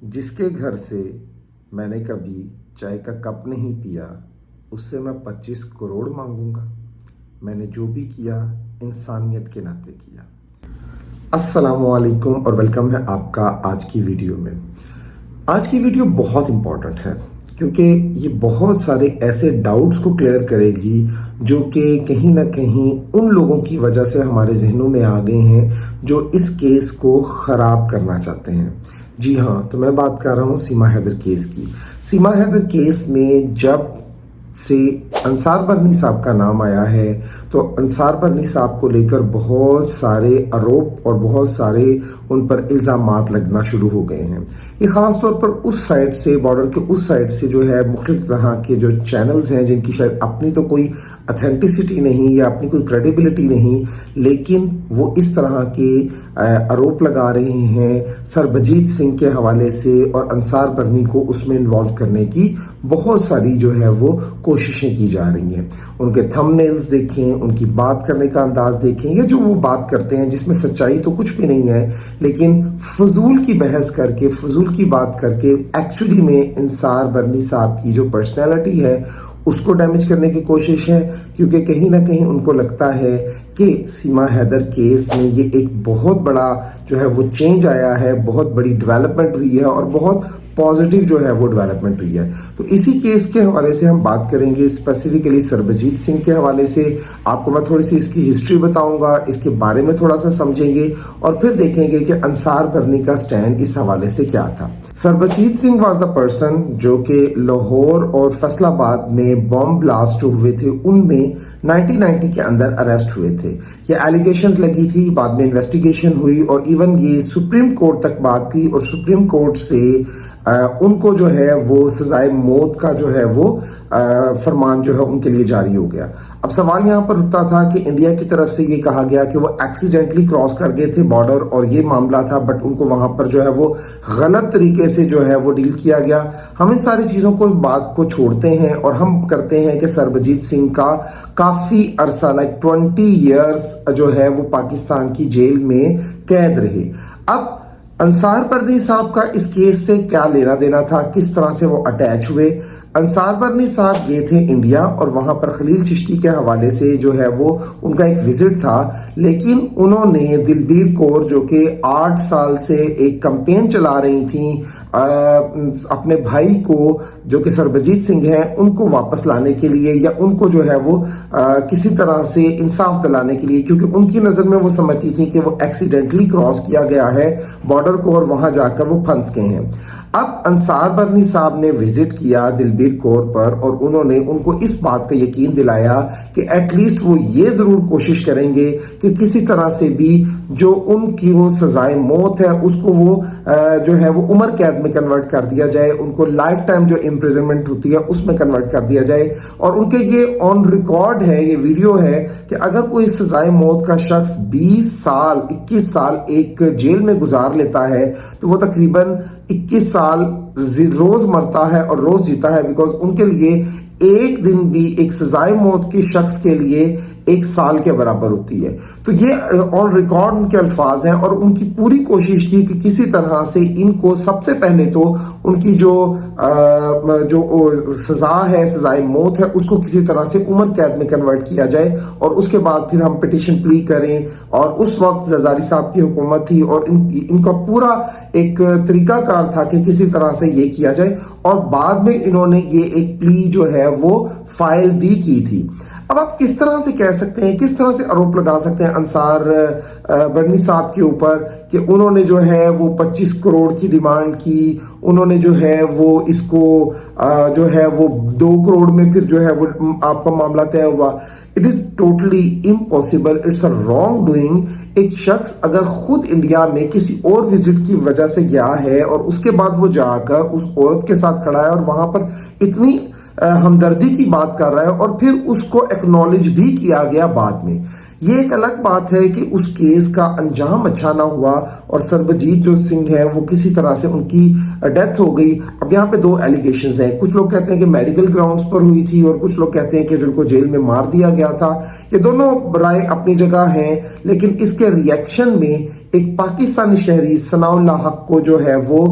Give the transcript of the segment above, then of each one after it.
जिसके घर से मैंने कभी चाय का कप नहीं पिया, उससे मैं 25 करोड़ मांगूंगा। मैंने जो भी किया इंसानियत के नाते किया। अस्सलामुअलैकुम और वेलकम है आपका आज की वीडियो में। आज की वीडियो बहुत इंपॉर्टेंट है क्योंकि ये बहुत सारे ऐसे डाउट्स को क्लियर करेगी जो कि कहीं ना कहीं उन लोगों की वजह से हमारे जहनों में आ गए हैं जो इस केस को ख़राब करना चाहते हैं। जी हाँ, तो मैं बात कर रहा हूँ सीमा हैदर केस की। सीमा हैदर केस में जब से अंसार बर्नी साहब का नाम आया है तो अंसार बर्नी साहब को लेकर बहुत सारे आरोप और बहुत सारे उन पर इल्ज़ामात लगना शुरू हो गए हैं। ये ख़ास तौर पर उस साइड से, बॉर्डर के उस साइड से जो है मुख्तलिफ तरह के जो चैनल्स हैं जिनकी शायद अपनी तो कोई अथेंटिसिटी नहीं या अपनी कोई क्रेडिबिलिटी नहीं, लेकिन वो इस तरह के आरोप लगा रहे हैं सरबजीत सिंह के हवाले से और अंसार बर्नी को उसमें इन्वॉल्व करने की बहुत सारी जो है वो कोशिशें की जा रही हैं। उनके थंबनेल्स देखें, उनकी बात करने का अंदाज देखें, या जो वो बात करते हैं जिसमें सच्चाई तो कुछ भी नहीं है, लेकिन फजूल की बहस करके, फजूल की बात करके एक्चुअली में अंसार बर्नी साहब की जो पर्सनैलिटी है उसको डैमेज करने की कोशिश है। क्योंकि कहीं ना कहीं उनको लगता है कि सीमा हैदर केस में ये एक बहुत बड़ा जो है वो चेंज आया है, बहुत बड़ी डेवलपमेंट हुई है और बहुत पॉजिटिव जो है वो डेवलपमेंट हुई है। तो इसी केस के हवाले से हम बात करेंगे, स्पेसिफिकली सरबजीत सिंह के हवाले से। आपको मैं थोड़ी सी इसकी हिस्ट्री बताऊंगा, इसके बारे में थोड़ा सा समझेंगे और फिर देखेंगे कि अंसार बर्नी का स्टैंड इस हवाले से क्या था। Sarabjit Singh was the person जो कि लाहौर और फैसलाबाद में बॉम्ब ब्लास्ट जो हुए थे उनमें 1990 के अंदर अरेस्ट हुए थे। ये एलिगेशंस लगी थी, बाद में इन्वेस्टिगेशन हुई और इवन ये सुप्रीम कोर्ट तक बात की और सुप्रीम कोर्ट से उनको जो है वो सजाए मौत का जो है वो फरमान जो है उनके लिए जारी हो गया। अब सवाल यहाँ पर उठता था कि इंडिया की तरफ से ये कहा गया कि वो एक्सीडेंटली क्रॉस कर गए थे बॉर्डर और ये मामला था, बट उनको वहां पर जो है वो गलत तरीके से जो है वो डील किया गया। हम इन सारी चीजों को, बात को छोड़ते हैं और हम करते हैं कि सरबजीत सिंह का काफी अरसा, लाइक 20 ईयर्स जो है वो पाकिस्तान की जेल में कैद रहे। अब अंसार बर्नी साहब का इस केस से क्या लेना देना था, किस तरह से वो अटैच हुए। अंसार बर्नी साहब गए थे इंडिया और वहां पर खलील चिश्ती के हवाले से जो है वो उनका एक विजिट था, लेकिन उन्होंने दिलबीर कौर जो कि 8 साल से एक कैंपेन चला रही थी अपने भाई को जो कि सरबजीत सिंह हैं उनको वापस लाने के लिए, या उनको जो है वो किसी तरह से इंसाफ दिलाने के लिए, क्योंकि उनकी नजर में वो समझती थी कि वो एक्सीडेंटली क्रॉस किया गया है बॉर्डर को और वहां जाकर वो फंस गए हैं। अब अंसार बर्नी साहब ने विजिट किया दिलबीर कौर पर और उन्होंने उनको इस बात का यकीन दिलाया कि एटलीस्ट वो ये जरूर कोशिश करेंगे कि किसी तरह से भी जो उनकी वो सजाए मौत है उसको वो जो है वो उम्र कैद में कन्वर्ट कर दिया जाए, उनको लाइफ टाइम जो इम्प्रिजनमेंट होती है उसमें कन्वर्ट कर दिया जाए। और उनके ये ऑन रिकॉर्ड है, ये वीडियो है कि अगर कोई सजाए मौत का शख्स 20 साल 21 साल एक जेल में गुजार लेता है तो वो तकरीबन 21 साल रोज मरता है और रोज जीता है, बिकॉज उनके लिए एक दिन भी एक सजाए मौत के शख्स के लिए 1 साल के बराबर होती है। तो ये ऑन रिकॉर्ड उनके अल्फाज हैं और उनकी पूरी कोशिश थी कि किसी तरह से इनको सबसे पहले तो उनकी जो सजा है, सजाए मौत है, उसको किसी तरह से उम्र कैद में कन्वर्ट किया जाए और उसके बाद फिर हम पिटीशन प्ली करें। और उस वक्त जरदारी साहब की हुकूमत थी और इनका पूरा एक तरीकाकार था कि किसी तरह से ये किया जाए और बाद में इन्होंने ये एक प्ली जो है वो फाइल भी की थी। अब आप किस तरह से कह सकते हैं, किस तरह से आरोप लगा सकते हैं अंसार बर्नी साहब के ऊपर कि उन्होंने जो है वो 25 करोड़ की डिमांड की, उन्होंने जो है वो इसको जो है वो 2 करोड़ में फिर जो है वो आपका मामला तय हुआ। It is totally impossible, it's a wrong doing. एक शख्स अगर खुद इंडिया में किसी और विजिट की वजह से गया है और उसके बाद वो जाकर उस औरत के साथ खड़ा है और वहां पर इतनी हमदर्दी की बात कर रहा है और फिर उसको एक्नॉलेज भी किया गया बाद में, ये एक अलग बात है कि उस केस का अंजाम अच्छा ना हुआ और सरबजीत जो सिंह है वो किसी तरह से उनकी डेथ हो गई। अब यहाँ पे 2 एलिगेशंस हैं, कुछ लोग कहते हैं कि मेडिकल ग्राउंड्स पर हुई थी और कुछ लोग कहते हैं कि जिनको जेल में मार दिया गया था। ये दोनों राय अपनी जगह हैं, लेकिन इसके रिएक्शन में ایک پاکستانی شہری ثناءاللہ حق کو جو ہے وہ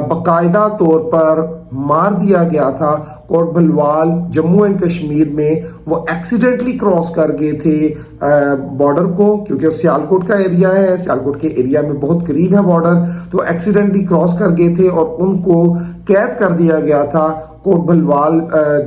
باقاعدہ طور پر مار دیا گیا تھا کوٹ بھلوال جموں اینڈ کشمیر میں. وہ ایکسیڈنٹلی کراس کر گئے تھے بارڈر کو، کیونکہ سیالکوٹ کا ایریا ہے، سیالکوٹ کے ایریا میں بہت قریب ہے بارڈر، تو ایکسیڈنٹلی کراس کر گئے تھے اور ان کو قید کر دیا گیا تھا کوٹ بھلوال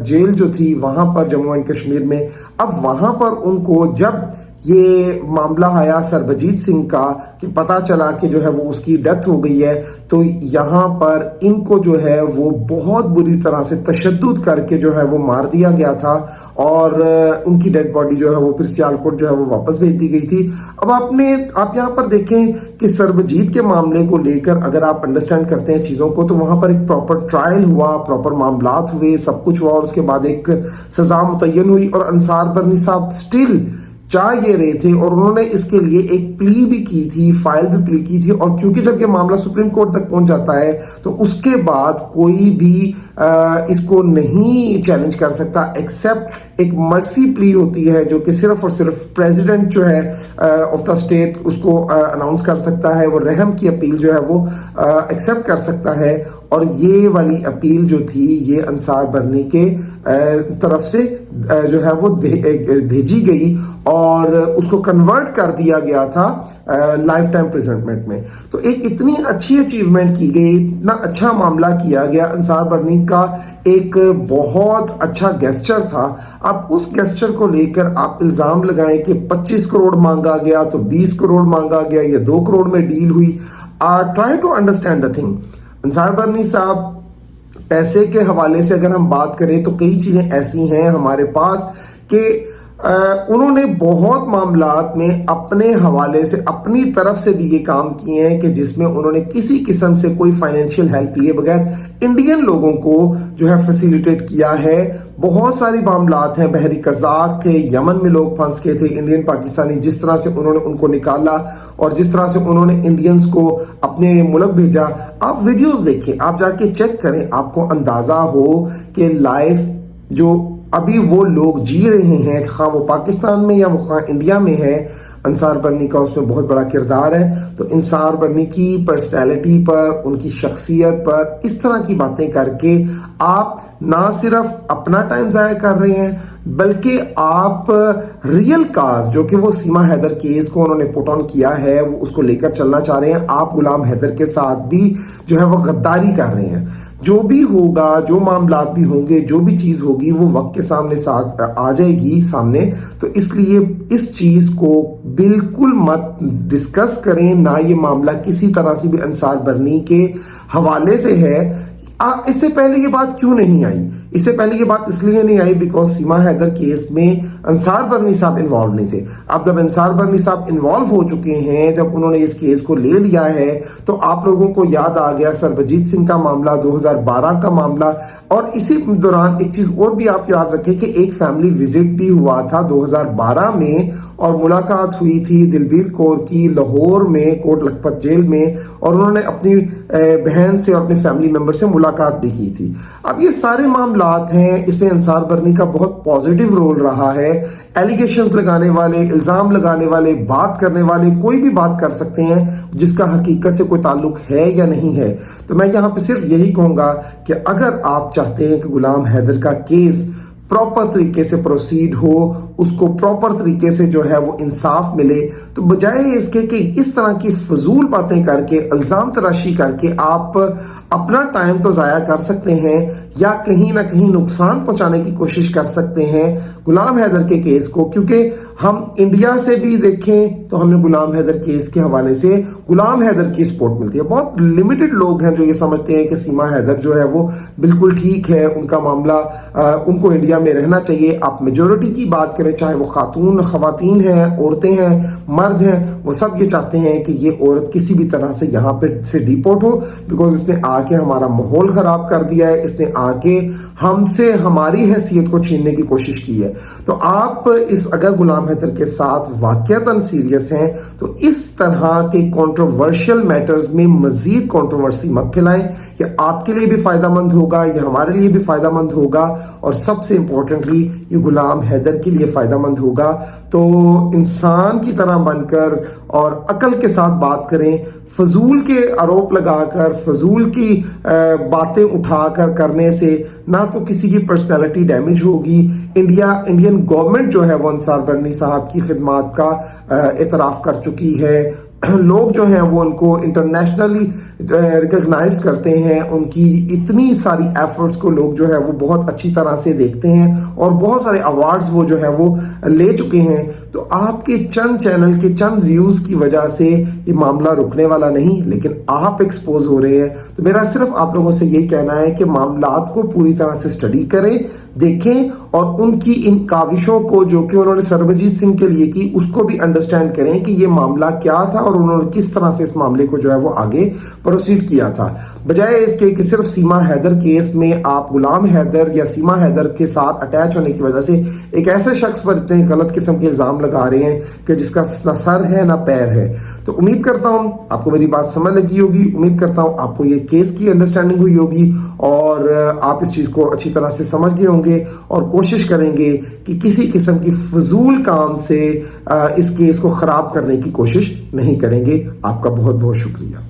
جیل جو تھی وہاں پر جموں اینڈ کشمیر میں. اب وہاں پر ان کو جب یہ معاملہ آیا سربجیت سنگھ کا کہ پتہ چلا کہ جو ہے وہ اس کی ڈیتھ ہو گئی ہے، تو یہاں پر ان کو جو ہے وہ بہت بری طرح سے تشدد کر کے جو ہے وہ مار دیا گیا تھا اور ان کی ڈیڈ باڈی جو ہے وہ پھر سیالکوٹ جو ہے وہ واپس بھیج دی گئی تھی. اب آپ یہاں پر دیکھیں کہ سربجیت کے معاملے کو لے کر اگر آپ انڈرسٹینڈ کرتے ہیں چیزوں کو، تو وہاں پر ایک پراپر ٹرائل ہوا، پراپر معاملات ہوئے، سب کچھ ہوا اور اس کے بعد ایک سزا متعین ہوئی. اور انصار برنی صاحب سٹل چاہ یہ رہے تھے اور انہوں نے اس کے لیے ایک پلی بھی کی تھی، فائل بھی پلی کی تھی. اور کیونکہ جب یہ معاملہ سپریم کورٹ تک پہنچ جاتا ہے تو اس کے بعد کوئی بھی اس کو نہیں چیلنج کر سکتا ایکسیپٹ ایک مرسی پلی ہوتی ہے جو کہ صرف اور صرف پریزیڈنٹ جو ہے آف دا اسٹیٹ اس کو اناؤنس کر سکتا ہے. وہ رحم کی اپیل جو ہے وہ ایکسیپٹ کر سکتا ہے. اور یہ والی اپیل جو تھی یہ انصار برنی کے طرف سے جو ہے وہ بھیجی گئی اور اس کو کنورٹ کر دیا گیا تھا لائف ٹائم پریزنٹمنٹ میں. تو ایک اتنی اچھی اچیومنٹ کی گئی، اتنا اچھا معاملہ کیا گیا. انصار برنی کا ایک بہت اچھا گیسچر تھا. اب اس گیسچر کو لے کر آپ الزام لگائیں کہ 25 کروڑ مانگا گیا تو 20 کروڑ مانگا گیا یا 2 کروڑ میں ڈیل ہوئی. Try to understand the thing. Ansar Burney صاحب پیسے کے حوالے سے اگر ہم بات کریں تو کئی چیزیں ایسی ہیں ہمارے پاس کہ انہوں نے بہت معاملات میں اپنے حوالے سے اپنی طرف سے بھی یہ کام کیے ہیں کہ جس میں انہوں نے کسی قسم سے کوئی فائنینشیل ہیلپ لیے بغیر انڈین لوگوں کو جو ہے فیسیلیٹیٹ کیا ہے. بہت ساری معاملات ہیں، بحری قزاق تھے، یمن میں لوگ پھنس کے تھے انڈین پاکستانی، جس طرح سے انہوں نے ان کو نکالا اور جس طرح سے انہوں نے انڈینز کو اپنے ملک بھیجا. آپ ویڈیوز دیکھیں، آپ جا کے چیک کریں، آپ کو اندازہ ہو کہ لائف جو ابھی وہ لوگ جی رہے ہیں، خواہ وہ پاکستان میں یا وہ خواہ انڈیا میں ہے، انصار برنی کا اس میں بہت بڑا کردار ہے. تو انصار برنی کی پرسنالٹی پر، ان کی شخصیت پر اس طرح کی باتیں کر کے آپ نہ صرف اپنا ٹائم ضائع کر رہے ہیں بلکہ آپ ریئل کاز جو کہ وہ سیما حیدر کیس کو انہوں نے پٹ آن کیا ہے وہ اس کو لے کر چلنا چاہ رہے ہیں. آپ غلام حیدر کے ساتھ بھی جو ہے وہ غداری کر رہے ہیں. جو بھی ہوگا، جو معاملات بھی ہوں گے، جو بھی چیز ہوگی وہ وقت کے سامنے ساتھ آ جائے گی سامنے. تو اس لیے اس چیز کو بالکل مت ڈسکس کریں، نہ یہ معاملہ کسی طرح سے بھی انصار برنی کے حوالے سے ہے. اس سے پہلے یہ بات کیوں نہیں آئی؟ اس سے پہلے یہ بات اس لیے نہیں آئی بیکاز سیما حیدر کیس میں انصار برنی صاحب انوالو نہیں تھے. اب جب انصار برنی صاحب انوالو ہو چکے ہیں، جب انہوں نے اس کیس کو لے لیا ہے، تو آپ لوگوں کو یاد آ گیا سربجیت سنگھ کا معاملہ، 2012 کا معاملہ. اور اسی دوران ایک چیز اور بھی آپ یاد رکھیں کہ ایک فیملی وزٹ بھی ہوا تھا 2012 میں اور ملاقات ہوئی تھی دلبیر کور کی لاہور میں کوٹ لکھپت جیل میں، اور انہوں نے اپنی بہن سے اور اپنے فیملی ممبر سے ملاقات بھی کی تھی. اب یہ سارے معاملات ہیں، اس میں انصار برنی کا بہت پازیٹیو رول رہا ہے. ایلیگیشنز لگانے والے، الزام لگانے والے، بات کرنے والے کوئی بھی بات کر سکتے ہیں جس کا حقیقت سے کوئی تعلق ہے یا نہیں ہے. تو میں یہاں پہ صرف یہی کہوں گا کہ اگر آپ چاہتے ہیں کہ غلام حیدر کا کیس پراپر طریقے سے پروسیڈ ہو، اس کو پراپر طریقے سے جو ہے وہ انصاف ملے، تو بجائے اس کے کہ اس طرح کی فضول باتیں کر کے، الزام تراشی کر کے آپ اپنا ٹائم تو ضائع کر سکتے ہیں یا کہیں نہ کہیں نقصان پہنچانے کی کوشش کر سکتے ہیں غلام حیدر کے کیس کو. کیونکہ ہم انڈیا سے بھی دیکھیں تو ہمیں غلام حیدر کیس کے حوالے سے غلام حیدر کی سپورٹ ملتی ہے. بہت لمیٹڈ لوگ ہیں جو یہ سمجھتے ہیں کہ سیما حیدر جو ہے وہ بالکل ٹھیک ہے، ان کا معاملہ، ان کو انڈیا میں رہنا چاہیے. آپ میجورٹی کی بات کریں، چاہے وہ خواتین ہیں، عورتیں ہیں، مرد ہیں، وہ سب یہ چاہتے ہیں کہ یہ عورت کسی بھی طرح سے یہاں پہ سے ڈیپورٹ ہو، بیکاز اس نے आके हमारा माहौल खराब कर दिया है, इसने आके हमसे हमारी हैसियत को छीनने की कोशिश की है। तो आप अगर गुलाम हैदर के साथ वाकईतन सीरियस हैं तो इस तरह के कंट्रोवर्शियल मैटर्स में मजीद कंट्रोवर्सी मत फैलाएं। ये आपके लिए भी फायदेमंद होगा, ये हमारे लिए भी फायदेमंद होगा, और सबसे इंपॉर्टेंटली ये गुलाम हैदर के लिए फायदेमंद होगा। तो इंसान की तरह बनकर और अकल के साथ बात करें, फजूल के आरोप लगाकर, फजूल की बातें उठाकर करने से ना तो किसी की पर्सनालिटी डैमेज होगी। इंडियन गवर्नमेंट जो है वो अंसार बर्नी साहब की खिदमात का एतराफ़ कर चुकी है। लोग जो हैं वो उनको इंटरनेशनली रिकॉग्नाइज करते हैं, उनकी इतनी सारी एफर्ट्स को लोग जो है वो बहुत अच्छी तरह से देखते हैं और बहुत सारे अवार्ड्स वो जो है वो ले चुके हैं। तो आपके चंद चैनल के चंद व्यूज की वजह से ये मामला रुकने वाला नहीं, लेकिन आप एक्सपोज हो रहे हैं। तो मेरा सिर्फ आप लोगों से यही कहना है कि मामलात को पूरी तरह से स्टडी करें, देखें, और उनकी इन काविशों को जो कि उन्होंने सरबजीत सिंह के लिए की उसको भी अंडरस्टैंड करें कि ये मामला क्या था और उन्होंने किस तरह से इस मामले को जो है वो आगे प्रोसीड किया था। बजाय इसके कि सिर्फ सीमा हैदर केस में आप गुलाम हैदर या सीमा हैदर के साथ अटैच होने की वजह से एक ऐसे शख्स पर इतने गलत किस्म के इल्जाम लगा रहे हैं कि जिसका ना सर है ना पैर है। तो उम्मीद करता हूं आपको मेरी बात समझ लगी होगी, उम्मीद करता हूं आपको ये केस की अंडरस्टैंडिंग हुई होगी और आप इस चीज को अच्छी तरह से समझ गए होंगे और कोशिश करेंगे कि किसी किस्म की फजूल काम से इस केस को खराब करने की कोशिश नहीं करेंगे। आपका बहुत बहुत शुक्रिया।